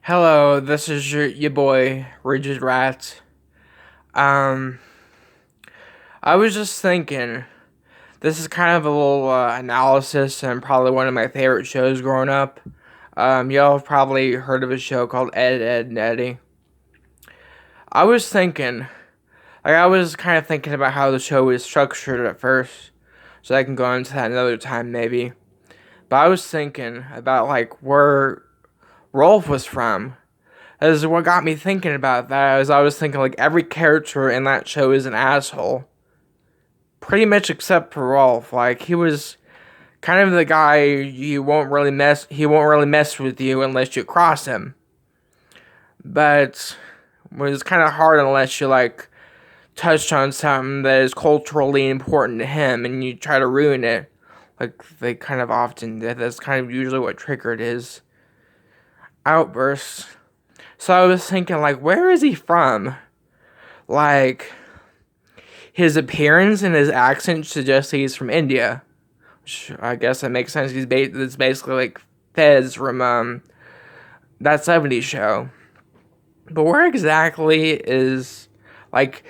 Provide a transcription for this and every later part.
Hello, this is your boy, Rigid Rat. Um, I was just thinking, this is kind of a little analysis and probably one of my favorite shows growing up. Y'all have probably heard of a show called Ed, and Eddy. I was thinking, I was kind of thinking about how the show was structured at first, so I can go into that another time maybe. But I was thinking about like where Rolf was from. As what got me thinking about that is I was thinking like every character in that show is an asshole. Pretty much except for Rolf. Like he was kind of the guy he won't really mess with you unless you cross him. But it was kinda hard unless you like touched on something that is culturally important to him and you try to ruin it. Like they kind of often did. That's kind of usually what triggered his outbursts. So I was thinking, like, where is he from? Like, his appearance and his accent suggests he's from India. Which I guess that makes sense. It's basically like Fez from that '70s show. But where exactly is like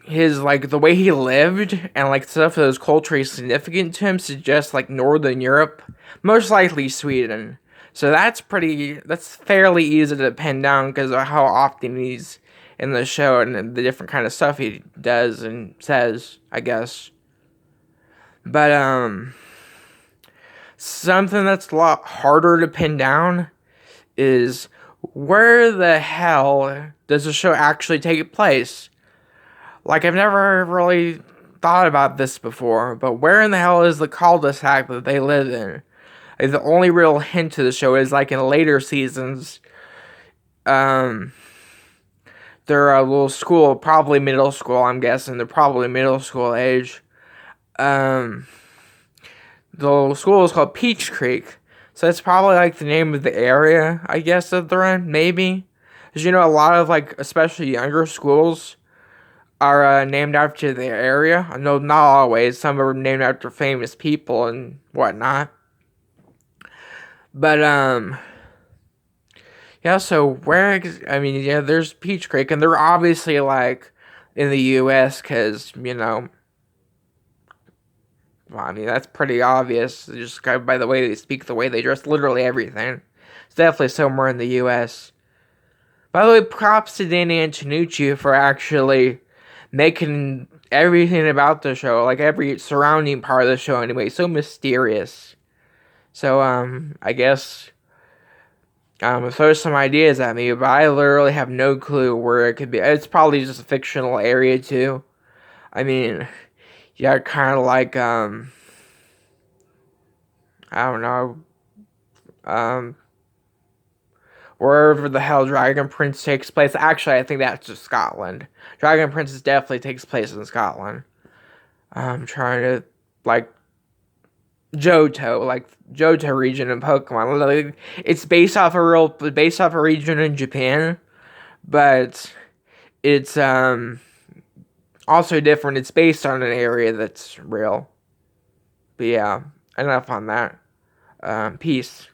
his like the way he lived and like stuff that was culturally significant to him suggests like Northern Europe, most likely Sweden. So that's fairly easy to pin down because of how often he's in the show and the different kind of stuff he does and says, I guess. But something that's a lot harder to pin down is where the hell does the show actually take place? Like, I've never really thought about this before, but where in the hell is the cul-de-sac that they live in? Like, the only real hint to the show is, like, in later seasons, um, they're a little school, probably middle school, I'm guessing. They're probably middle school age. Um, the school is called Peach Creek, so that's probably, like, the name of the area, I guess, that they're in, maybe. Because, you know, a lot of, like, especially younger schools are named after the area. No, not always. Some are named after famous people and whatnot. But yeah. So I mean, yeah, there's Peach Creek, and they're obviously like in the U.S. because well, I mean that's pretty obvious. Just kind of by the way they speak, the way they dress, literally everything. It's definitely somewhere in the U.S. By the way, props to Danny Antonucci for actually making everything about the show, like every surrounding part of the show anyway, so mysterious. So, I guess, throw some ideas at me, but I literally have no clue where it could be. It's probably just a fictional area, too. I mean, yeah, kind of like, I don't know, um, wherever the hell Dragon Prince takes place. Actually, I think that's just Scotland. Dragon Prince definitely takes place in Scotland. I'm trying to, like, Johto region in Pokemon. Like, it's based off a region in Japan, but it's also different. It's based on an area that's real. But yeah, enough on that. Peace.